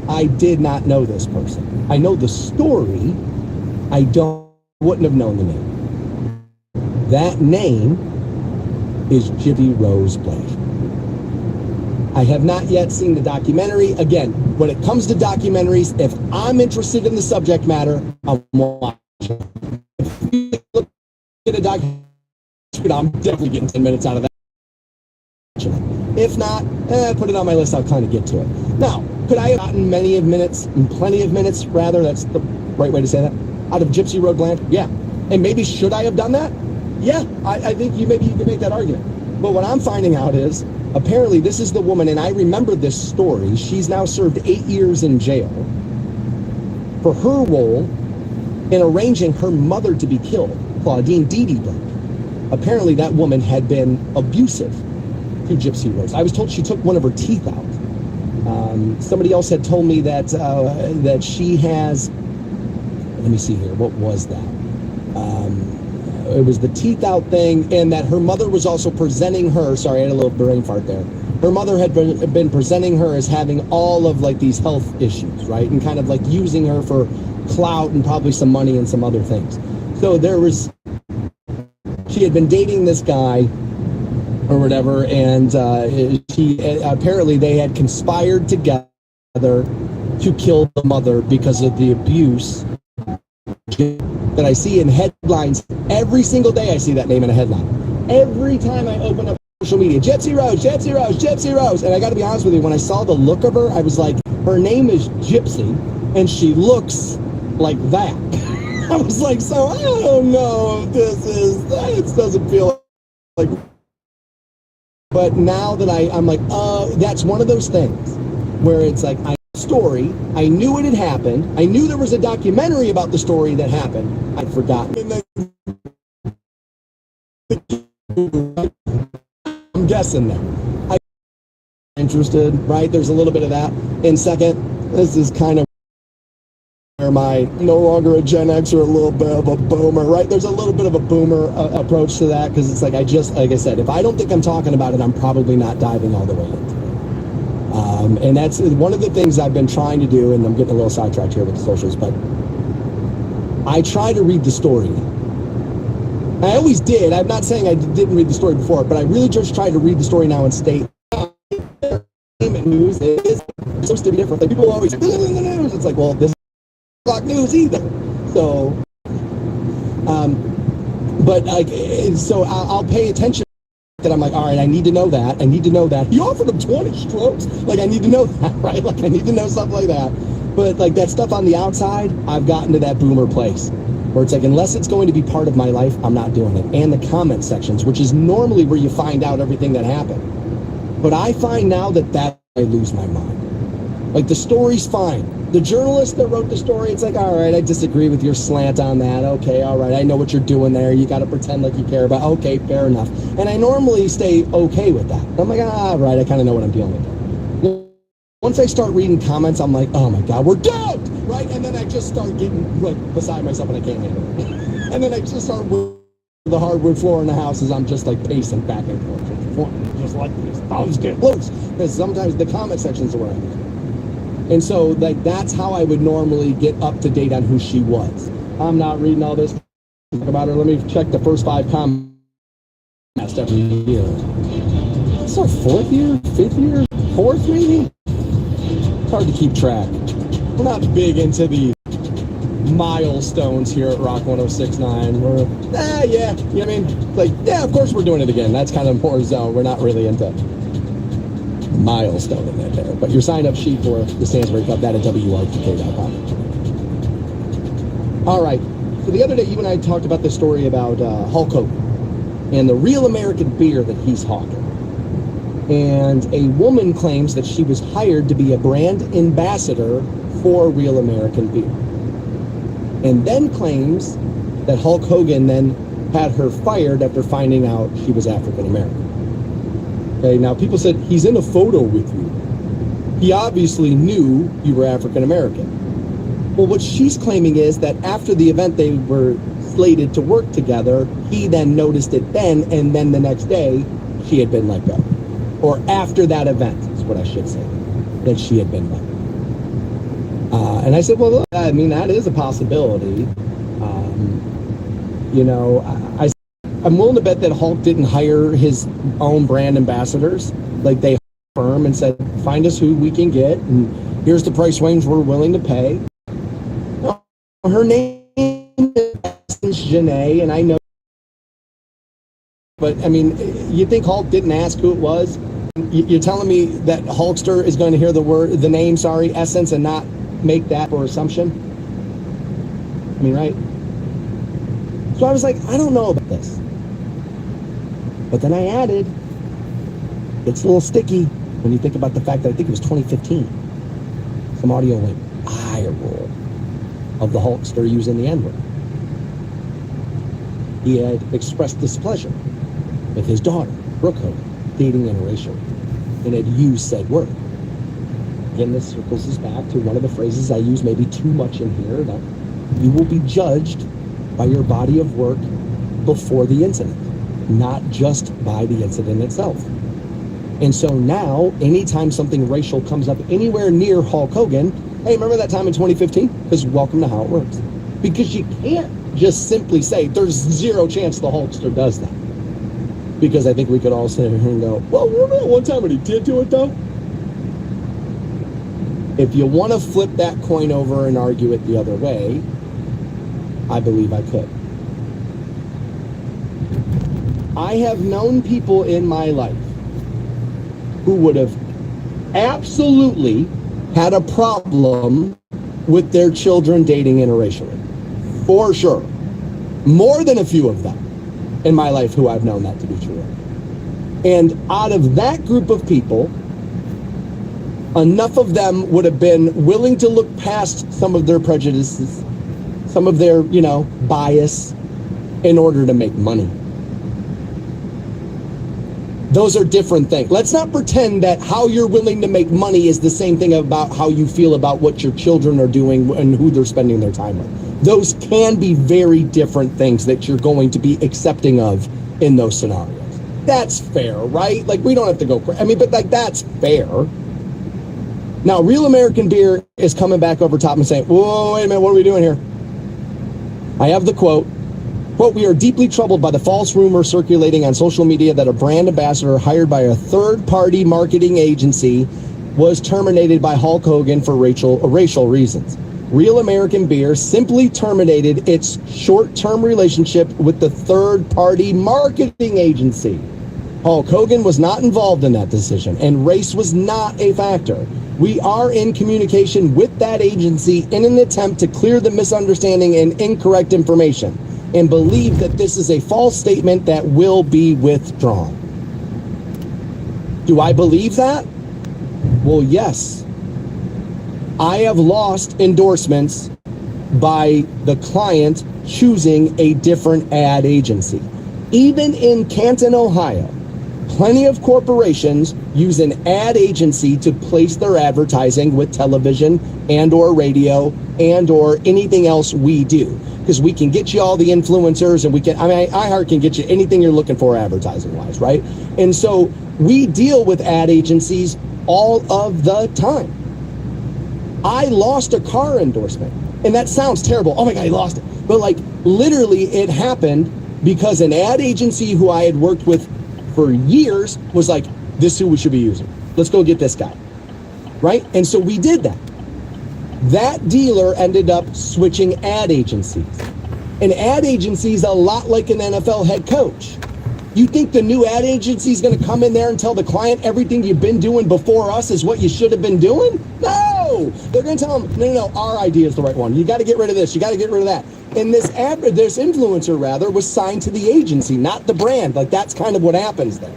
I did not know this person. I know the story. I wouldn't have known the name. That name is Gypsy Rose Blanchard. I have not yet seen the documentary. Again, when it comes to documentaries, if I'm interested in the subject matter, I'm watching. If you look at a documentary, I'm definitely getting 10 minutes out of that. If not, put it on my list. I'll kind of get to it. Now, could I have gotten plenty of minutes, rather, that's the right way to say that, out of Gypsy Rose Blanchard? Yeah. And maybe should I have done that? Yeah, I think maybe you could make that argument. But what I'm finding out is, apparently this is the woman, and I remember this story. She's now served 8 years in jail for her role in arranging her mother to be killed, Claudine Diedeberg. Apparently that woman had been abusive to Gypsy Rose. I was told she took one of her teeth out. Somebody else had told me that that she has, let me see here, what was that? It was the teeth out thing, and that her mother was also presenting her, sorry, I had a little brain fart there. Her mother had been presenting her as having all of like these health issues, right? And kind of like using her for clout and probably some money and some other things. So she had been dating this guy or whatever, and apparently they had conspired together to kill the mother because of the abuse that I see in headlines. Every single day I see that name in a headline. Every time I open up social media, Gypsy Rose, Gypsy Rose, Gypsy Rose. And I got to be honest with you, when I saw the look of her, I was like, her name is Gypsy, and she looks like that. I was like, so I don't know if this doesn't feel like. But now that I'm like, that's one of those things where it's like, story, I knew it had happened. I knew there was a documentary about the story that happened. I'd forgotten. I'm guessing that. I'm interested, right? There's a little bit of that. And second, this is kind of where my no longer a Gen X or a little bit of a boomer, right? There's a little bit of a boomer approach to that, because it's like, like I said, if I don't think I'm talking about it, I'm probably not diving all the way into it. And that's one of the things I've been trying to do, and I'm getting a little sidetracked here with the socials, but I try to read the story. I always did. I'm not saying I didn't read the story before, but I really just try to read the story now and state news is supposed to be different. Like, people always say, this isn't the news. It's like, well, this isn't news either. So, but like, so I'll pay attention. That I'm like, all right, I need to know that. I need to know that. He offered him 20 strokes. Like, I need to know that, right? Like, I need to know stuff like that. But like that stuff on the outside, I've gotten to that boomer place where it's like, unless it's going to be part of my life, I'm not doing it. And the comment sections, which is normally where you find out everything that happened. But I find now that I lose my mind. Like, the story's fine. The journalist that wrote the story, it's like, all right, I disagree with your slant on that. Okay, all right, I know what you're doing there. You got to pretend like you care about. Okay, fair enough. And I normally stay okay with that. I'm like, right, I kind of know what I'm dealing with. Once I start reading comments, I'm like, oh my God, we're dead, right? And then I just start getting like beside myself, and I can't handle it. And then I just start with the hardwood floor in the house as I'm just like pacing back and forth, just like these thumbs get loose. Because sometimes the comment sections are where I am. And so, like, that's how I would normally get up to date on who she was. I'm not reading all this about her. Let me check the first 5 comments every year. It's our 4th year, 5th year, 4th maybe? It's hard to keep track. We're not big into the milestones here at Rock 106.9. We're, yeah, you know what I mean? Like, yeah, of course we're doing it again. That's kind of more zone. We're not really into milestone in there, but your sign-up sheet for the Stansbury Cup, that at WRTK.com. All right, so the other day you and I talked about the story about Hulk Hogan and the Real American beer that he's hawking. And a woman claims that she was hired to be a brand ambassador for Real American beer, and then claims that Hulk Hogan then had her fired after finding out she was African American. Okay, now people said, he's in a photo with you. He obviously knew you were African American. Well, what she's claiming is that after the event they were slated to work together, he then noticed it then, and then the next day she had been let go. Or after that event is what I should say, that she had been let go. And I said, well, look, I mean, that is a possibility. You know, I'm willing to bet that Hulk didn't hire his own brand ambassadors. Like, they firm and said, find us who we can get, and here's the price range we're willing to pay. Her name is Janae, and I know, but I mean, you think Hulk didn't ask who it was? You're telling me that Hulkster is going to hear the name, Essence, and not make that for assumption? I mean, right? So I was like, I don't know about this. But then I added, it's a little sticky when you think about the fact that I think it was 2015. Some audio went viral of the Hulkster using the N-word. He had expressed displeasure with his daughter, Brooke Hogan, dating interracially, and had used said word. Again, this circles us back to one of the phrases I use maybe too much in here, that you will be judged by your body of work before the incident, not just by the incident itself. And so now, anytime something racial comes up anywhere near Hulk Hogan, hey, remember that time in 2015? Because welcome to how it works. Because you can't just simply say, there's zero chance the Hulkster does that. Because I think we could all sit here and go, well, remember that one time when he did do it, though? If you want to flip that coin over and argue it the other way, I believe I could. I have known people in my life who would have absolutely had a problem with their children dating interracially. For sure. More than a few of them in my life who I've known that to be true. And out of that group of people, enough of them would have been willing to look past some of their prejudices, some of their, bias, in order to make money. Those are different things. Let's not pretend that how you're willing to make money is the same thing about how you feel about what your children are doing and who they're spending their time with. Those can be very different things that you're going to be accepting of in those scenarios. That's fair, right? Like, we don't have to go crazy. But that's fair. Now, Real American Beer is coming back over top and saying, whoa, wait a minute, what are we doing here? I have the quote, we are deeply troubled by the false rumor circulating on social media that a brand ambassador hired by a third-party marketing agency was terminated by Hulk Hogan for racial reasons. Real American Beer simply terminated its short-term relationship with the third-party marketing agency. Hulk Hogan was not involved in that decision, and race was not a factor. We are in communication with that agency in an attempt to clear the misunderstanding and incorrect information, and believe that this is a false statement that will be withdrawn. Do I believe that? Well, yes. I have lost endorsements by the client choosing a different ad agency. Even in Canton, Ohio, plenty of corporations use an ad agency to place their advertising with television and or radio and or anything else we do. Because we can get you all the influencers, and iHeart can get you anything you're looking for advertising wise, right? And so we deal with ad agencies all of the time. I lost a car endorsement, and that sounds terrible. Oh my God, I lost it. But literally it happened because an ad agency who I had worked with for years was like, this is who we should be using. Let's go get this guy, right? And so we did that. That dealer ended up switching ad agencies. An ad agency is a lot like an NFL head coach. You think the new ad agency is going to come in there and tell the client everything you've been doing before us is what you should have been doing? No! They're going to tell them, no, our idea is the right one. You got to get rid of this. You got to get rid of that. And this influencer was signed to the agency, not the brand. That's kind of what happens there,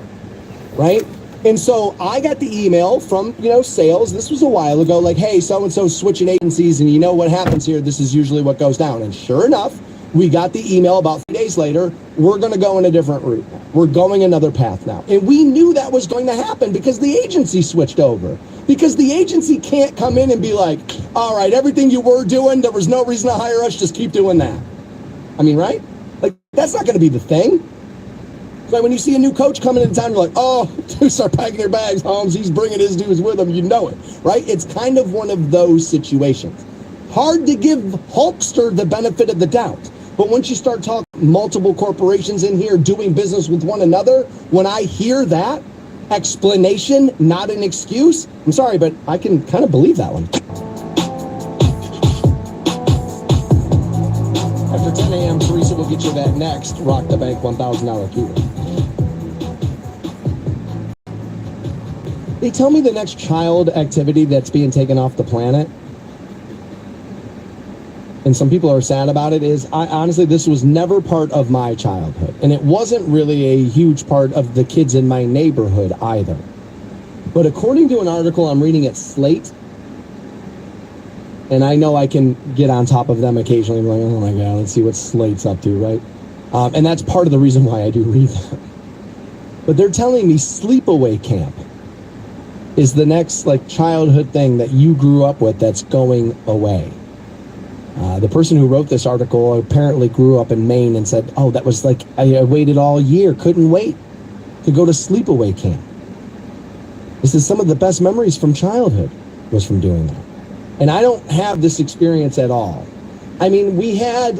right? And so I got the email from, sales. This was a while ago, hey, so-and-so switching agencies, and you know what happens here. This is usually what goes down. And sure enough, we got the email about 3 days later. We're going to go in a different route. We're going another path now. And we knew that was going to happen because the agency switched over. Because the agency can't come in and be like, all right, everything you were doing, there was no reason to hire us. Just keep doing that. Right? That's not going to be the thing. It's when you see a new coach coming into town, you're like, oh, dude, start packing your bags, Holmes. He's bringing his dudes with him. You know it, right? It's kind of one of those situations. hard to give Hulkster the benefit of the doubt. But once you start talking multiple corporations in here doing business with one another, when I hear that explanation, not an excuse, I'm sorry, but I can kind of believe that one. After 10 a.m., Teresa will get you that next Rock the Bank $1,000 keyword. They tell me the next child activity that's being taken off the planet, and some people are sad about it, is honestly, this was never part of my childhood. And it wasn't really a huge part of the kids in my neighborhood either. But according to an article I'm reading at Slate, and I know I can get on top of them occasionally, like, oh my God, let's see what Slate's up to, right? And that's part of the reason why I do read them. But they're telling me sleepaway camp is the next childhood thing that you grew up with that's going away. The person who wrote this article apparently grew up in Maine and said, oh, that was I waited all year, couldn't wait to go to sleepaway camp. This is some of the best memories from childhood was from doing that. And I don't have this experience at all. I mean, we had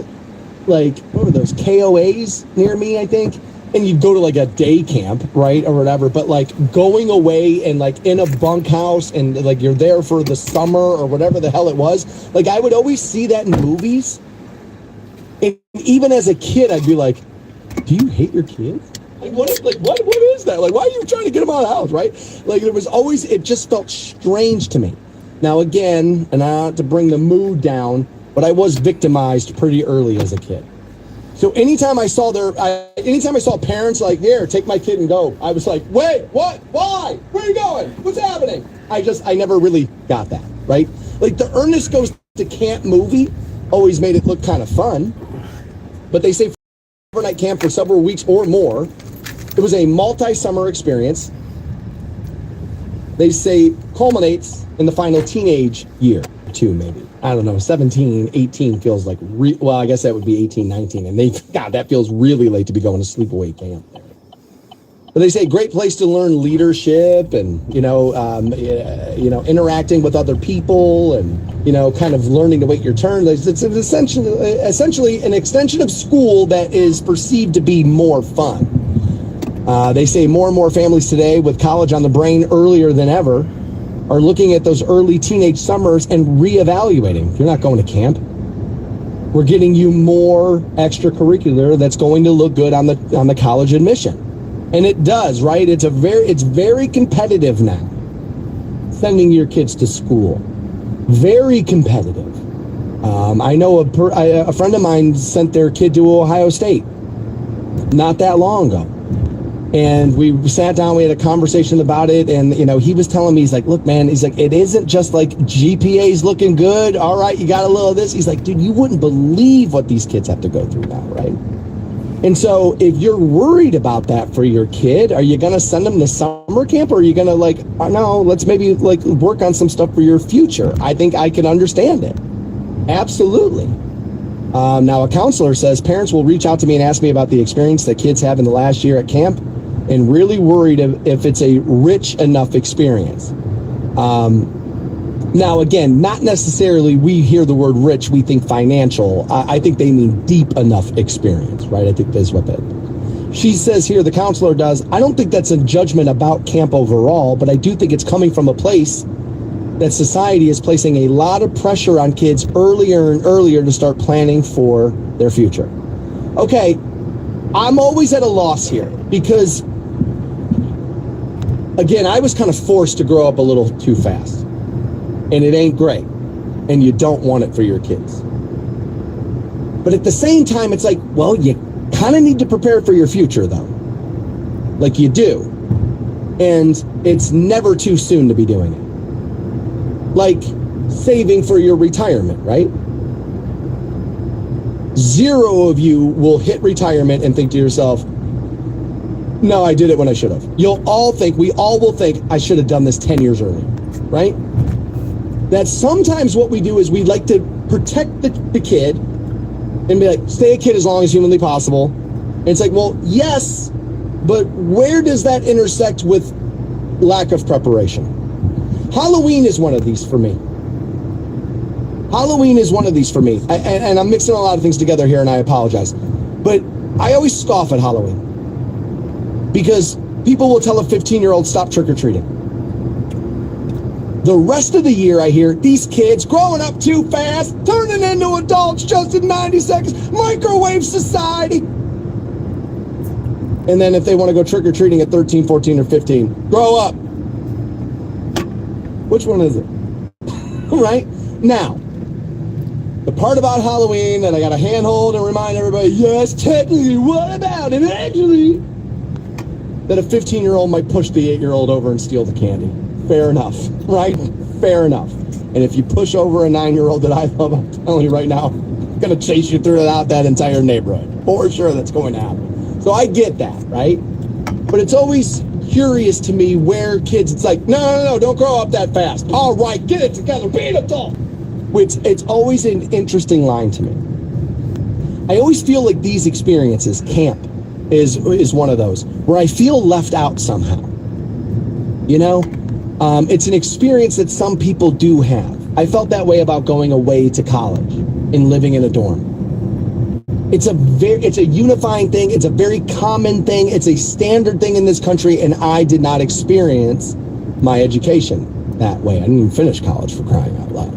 what were those, KOAs near me, I think? And you'd go to a day camp, right, or whatever, but going away and in a bunkhouse and you're there for the summer or whatever the hell it was. I would always see that in movies. And even as a kid, I'd be like, do you hate your kids? What is that? Why are you trying to get them out of the house, right? There was always, it just felt strange to me. Now, again, and not to bring the mood down, but I was victimized pretty early as a kid. So anytime I saw parents here, take my kid and go, I was like, wait, what? Why? Where are you going? What's happening? I never really got that, right? The Ernest Goes to Camp movie always made it look kind of fun, but they say overnight camp for several weeks or more. It was a multi-summer experience. They say culminates in the final teenage year, 2 maybe. I don't know, 17, 18 feels well, I guess that would be 18, 19. And God, that feels really late to be going to sleepaway camp. But they say great place to learn leadership and, interacting with other people and, kind of learning to wait your turn. It's essentially an extension of school that is perceived to be more fun. They say more and more families today with college on the brain earlier than ever are looking at those early teenage summers and reevaluating. You're not going to camp. We're getting you more extracurricular that's going to look good on the college admission. And it does, right? It's very competitive now, sending your kids to school. Very competitive. I know a friend of mine sent their kid to Ohio State not that long ago. And we sat down, we had a conversation about it, and, he was telling me, he's like, look, man, he's like, it isn't just GPA's looking good, all right, you got a little of this. He's like, dude, you wouldn't believe what these kids have to go through now, right? And so if you're worried about that for your kid, are you going to send them to summer camp, or are you going to no, let's maybe work on some stuff for your future? I think I can understand it. Absolutely. Now, a counselor says parents will reach out to me and ask me about the experience that kids have in the last year at camp, and really worried if it's a rich enough experience. Now, again, not necessarily we hear the word rich, we think financial. I think they mean deep enough experience, right? I think that's what that. She says here, the counselor does, I don't think that's a judgment about camp overall, but I do think it's coming from a place that society is placing a lot of pressure on kids earlier and earlier to start planning for their future. Okay, I'm always at a loss here because, again, I was kind of forced to grow up a little too fast. And it ain't great. And you don't want it for your kids. But at the same time, it's well, you kind of need to prepare for your future, though. You do. And it's never too soon to be doing it. Saving for your retirement, right? 0 of you will hit retirement and think to yourself, no, I did it when I should have. We all will think, I should have done this 10 years earlier, right? That sometimes what we do is we like to protect the kid and be like, stay a kid as long as humanly possible. And it's well, yes, but where does that intersect with lack of preparation? Halloween is one of these for me. Halloween is one of these for me. And I'm mixing a lot of things together here, and I apologize. But I always scoff at Halloween because people will tell a 15-year-old stop trick-or-treating. The rest of the year, I hear these kids growing up too fast, turning into adults just in 90 seconds, microwave society. And then if they want to go trick-or-treating at 13, 14, or 15, grow up. Which one is it? Right? Now, the part about Halloween that I got to handhold and remind everybody, yes, technically, what about it actually? That a 15-year-old might push the 8-year-old over and steal the candy. Fair enough, right? Fair enough. And if you push over a 9-year-old that I love, I'm telling you right now, I'm going to chase you throughout that entire neighborhood. For sure that's going to happen. So I get that, right? But it's always curious to me where kids, it's like, no, don't grow up that fast. All right, get it together, be an adult. It's always an interesting line to me. I always feel like these experiences, camp is one of those, where I feel left out somehow. You know? It's an experience that some people do have. I felt that way about going away to college and living in a dorm. It's a unifying thing. It's a very common thing. It's a standard thing in this country, and I did not experience my education that way. I didn't even finish college, for crying out loud.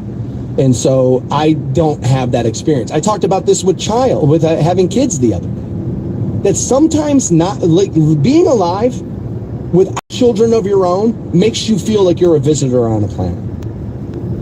And so I don't have that experience. I talked about this with having kids the other day. That sometimes not like being alive with children of your own makes you feel like you're a visitor on a planet.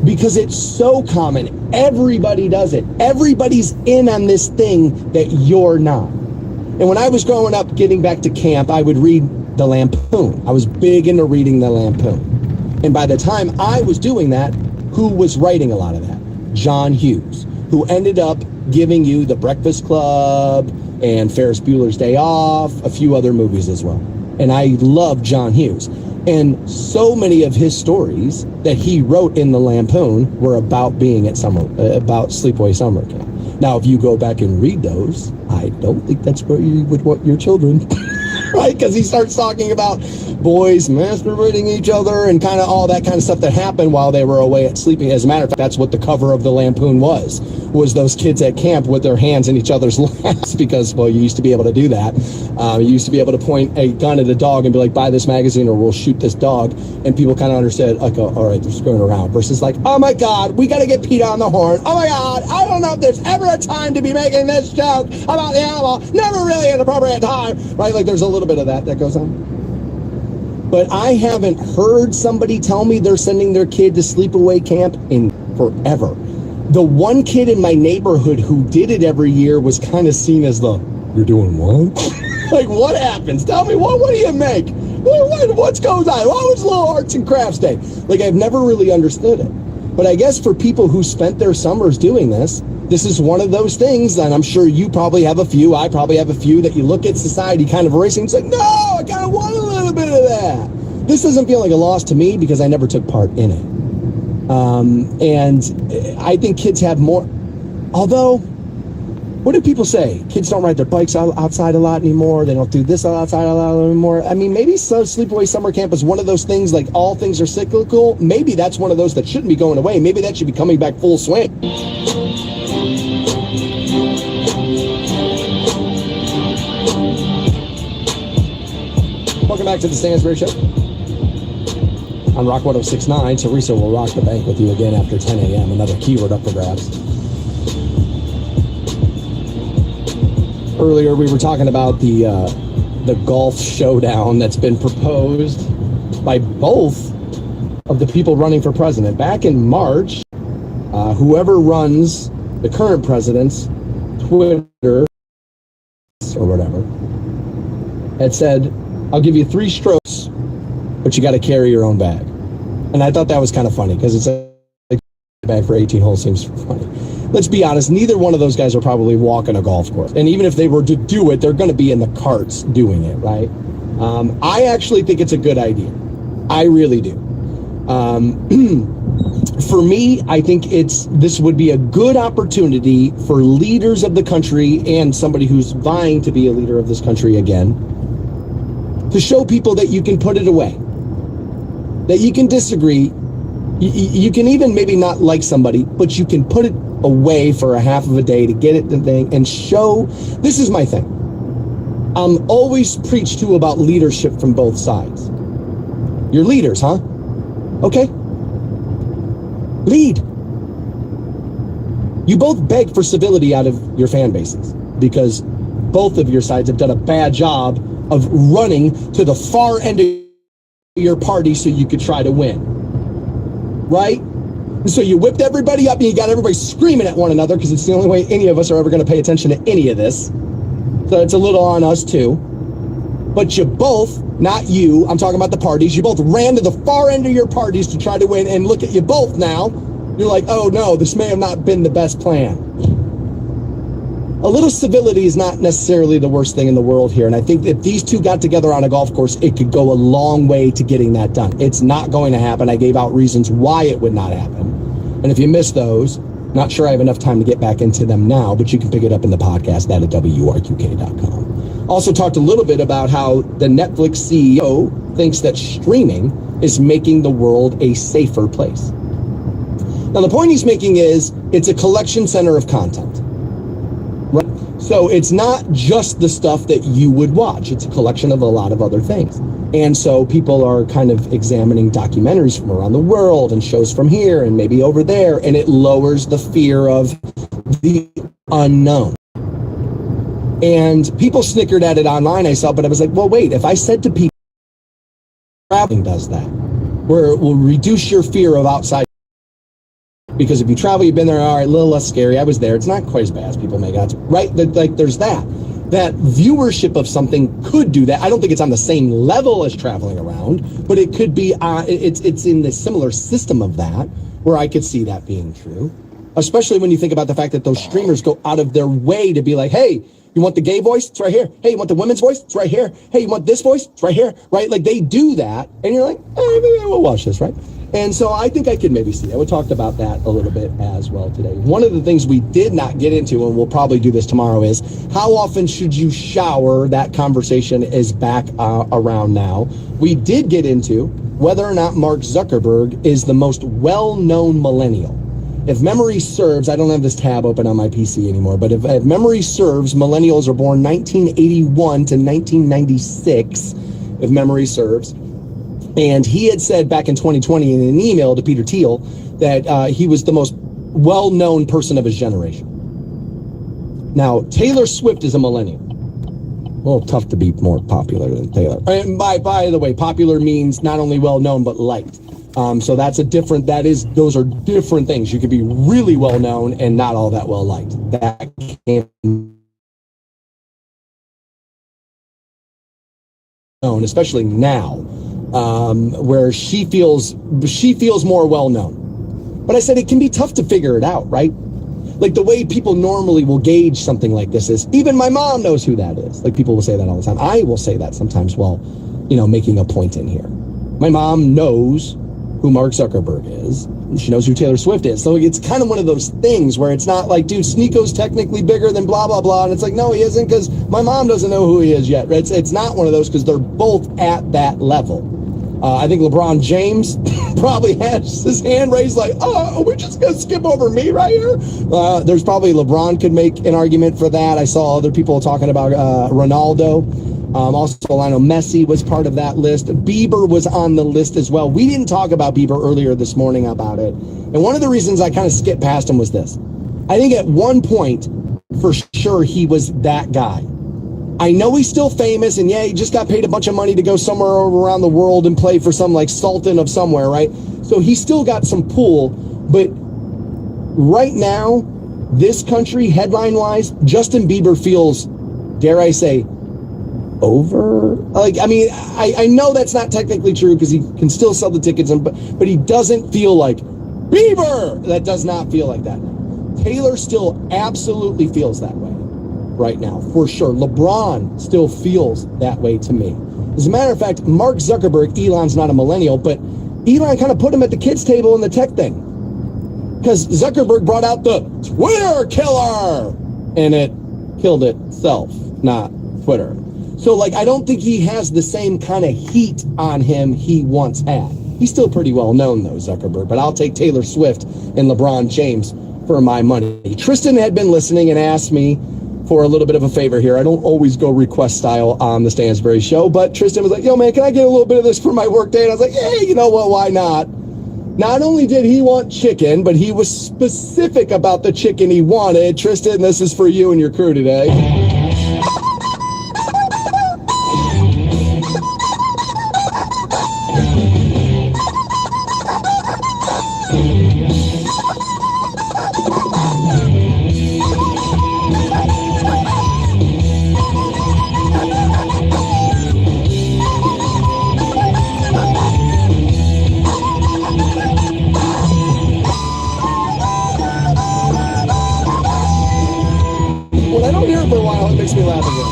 Because it's so common. Everybody does it. Everybody's in on this thing that you're not. And when I was growing up, getting back to camp, I would read the Lampoon. I was big into reading the Lampoon. And by the time I was doing that, who was writing a lot of that? John Hughes, who ended up giving you The Breakfast Club and Ferris Bueller's Day Off, a few other movies as well. And I love John Hughes. And so many of his stories that he wrote in the Lampoon were about being at about sleepaway summer camp. Now, if you go back and read those, I don't think that's where you would want your children, right? Because he starts talking about boys masturbating each other and kind of all that kind of stuff that happened while they were away at sleeping. As a matter of fact, that's what the cover of the Lampoon was those kids at camp with their hands in each other's laps because, well, you used to be able to do that. You used to be able to point a gun at a dog and be like, buy this magazine or we'll shoot this dog. And people kind of understood, like, oh, all right, they're screwing around. Versus like, oh my God, we got to get Pete on the horn. Oh my God, I don't know if there's ever a time to be making this joke about the animal. Never really an appropriate time, right? Like there's a little bit of that goes on. But I haven't heard somebody tell me they're sending their kid to sleepaway camp in forever. The one kid in my neighborhood who did it every year was kind of seen as you're doing what? Like, what happens? Tell me, what do you make? What's going on? What was Little Arts and Crafts Day? Like, I've never really understood it. But I guess for people who spent their summers doing this is one of those things, and I'm sure you probably have a few, I probably have a few, that you look at society kind of erasing. It's like, no, I kind of want a little bit of that. This doesn't feel like a loss to me because I never took part in it. And I think kids have more, although, what do people say? Kids don't ride their bikes outside a lot anymore. They don't do this outside a lot anymore. I mean, maybe sleepaway summer camp is one of those things, like all things are cyclical. Maybe that's one of those that shouldn't be going away. Maybe that should be coming back full swing. Welcome back to the Stansbury Show. On Rock 106.9, Teresa will rock the bank with you again after 10 a.m. Another keyword up for grabs. Earlier, we were talking about the golf showdown that's been proposed by both of the people running for president. Back in March, whoever runs the current president's Twitter or whatever had said, I'll give you 3 strokes, but you got to carry your own bag. And I thought that was kind of funny because it's a bag for 18 holes seems funny. Let's be honest, neither one of those guys are probably walking a golf course. And even if they were to do it, they're going to be in the carts doing it, right? I actually think it's a good idea. I really do. For me, I think this would be a good opportunity for leaders of the country and somebody who's vying to be a leader of this country again, to show people that you can put it away, that you can disagree You can even maybe not like somebody, but you can put it away for a half of a day to get it the thing and show. This is my thing. I'm always preached to about leadership from both sides. You're leaders, huh? Okay. Lead. You both beg for civility out of your fan bases because both of your sides have done a bad job of running to the far end of your party so you could try to win. Right? And so you whipped everybody up and you got everybody screaming at one another because it's the only way any of us are ever going to pay attention to any of this. So it's a little on us too. But you both, not you, I'm talking about the parties, you both ran to the far end of your parties to try to win, and look at you both now. You're like, oh no, this may have not been the best plan. A little civility is not necessarily the worst thing in the world here, and I think if these two got together on a golf course, it could go a long way to getting that done. It's not going to happen. I gave out reasons why it would not happen. And if you missed those, not sure I have enough time to get back into them now, but you can pick it up in the podcast, that at WRQK.com. Also talked a little bit about how the Netflix CEO thinks that streaming is making the world a safer place. Now, the point he's making is it's a collection center of content. Right? So it's not just the stuff that you would watch. It's a collection of a lot of other things. And so people are kind of examining documentaries from around the world and shows from here and maybe over there, and it lowers the fear of the unknown. And people snickered at it online, I saw, but I was like, well, wait, if I said to people, traveling does that, where it will reduce your fear of outside. Because if you travel, you've been there, all right, a little less scary. I was there. It's not quite as bad as people make out. Right? Like, there's that. That viewership of something could do that. I don't think it's on the same level as traveling around, but it could be, it's in the similar system of that, where I could see that being true. Especially when you think about the fact that those streamers go out of their way to be like, hey, you want the gay voice? It's right here. Hey, you want the women's voice? It's right here. Hey, you want this voice? It's right here. Right? Like, they do that, and you're like, hey, maybe I will watch this, right? And so I think I could maybe see that. We talked about that a little bit as well today. One of the things we did not get into, and we'll probably do this tomorrow, is how often should you shower? That conversation is back around now. We did get into whether or not Mark Zuckerberg is the most well-known millennial. If memory serves, I don't have this tab open on my PC anymore, but if memory serves, millennials are born 1981 to 1996, if memory serves. And he had said back in 2020 in an email to Peter Thiel that he was the most well-known person of his generation. Now, Taylor Swift is a millennial. Well, tough to be more popular than Taylor. And by the way, popular means not only well-known, but liked. So that's a different, those are different things. You could be really well-known and not all that well-liked. That can known, especially now, where she feels more well-known. But I said it can be tough to figure it out, right? Like the way people normally will gauge something like this is, even my mom knows who that is. Like people will say that all the time. I will say that sometimes while, making a point in here. My mom knows who Mark Zuckerberg is. She knows who Taylor Swift is. So it's kind of one of those things where it's not like, dude, Sneako's technically bigger than blah, blah, blah. And it's like, no, he isn't, because my mom doesn't know who he is yet. It's not one of those, because they're both at that level. I think LeBron James probably has his hand raised like, oh, we're just going to skip over me right here. There's probably LeBron could make an argument for that. I saw other people talking about Ronaldo. Also, Lionel Messi was part of that list. Bieber was on the list as well. We didn't talk about Bieber earlier this morning about it. And one of the reasons I kind of skipped past him was this. I think at one point, for sure, he was that guy. I know he's still famous, and yeah, he just got paid a bunch of money to go somewhere around the world and play for some like sultan of somewhere, right? So he still got some pull. But right now, this country, headline-wise, Justin Bieber feels, dare I say, over. Like, I mean, I know that's not technically true because he can still sell the tickets, but he doesn't feel like Bieber. That does not feel like that. Taylor still absolutely feels that way right now, for sure. LeBron still feels that way to me. As a matter of fact, Mark Zuckerberg, Elon's not a millennial, but Elon kind of put him at the kids' table in the tech thing. Because Zuckerberg brought out the Twitter killer, and it killed itself, not Twitter. So, like, I don't think he has the same kind of heat on him he once had. He's still pretty well known, though, Zuckerberg, but I'll take Taylor Swift and LeBron James for my money. Tristan had been listening and asked me for a little bit of a favor here. I don't always go request style on the Stansbury Show, but Tristan was like, yo, man, can I get a little bit of this for my work day? And I was like, hey, you know what, why not? Not only did he want chicken, but he was specific about the chicken he wanted. Tristan, this is for you and your crew today. When I don't hear it for a while, it makes me laugh again.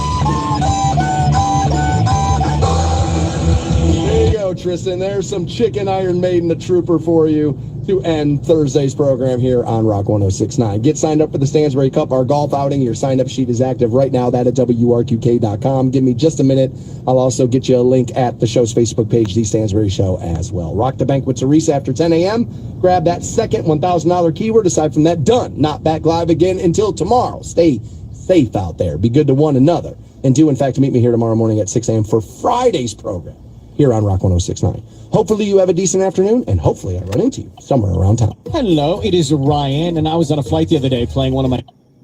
There you go, Tristan. There's some chicken Iron Maiden, the trooper for you to end Thursday's program here on Rock 106.9. Get signed up for the Stansbury Cup, our golf outing. Your sign-up sheet is active right now. That at WRQK.com. Give me just a minute. I'll also get you a link at the show's Facebook page, The Stansbury Show, as well. Rock the Bank with Teresa after 10 a.m. Grab that second $1,000 keyword. Aside from that, done. Not back live again until tomorrow. Stay safe out there. Be good to one another. And do, in fact, meet me here tomorrow morning at 6 a.m. for Friday's program here on Rock 106.9. Hopefully you have a decent afternoon, and hopefully I run into you somewhere around town. Hello, it is Ryan, and I was on a flight the other day playing one of my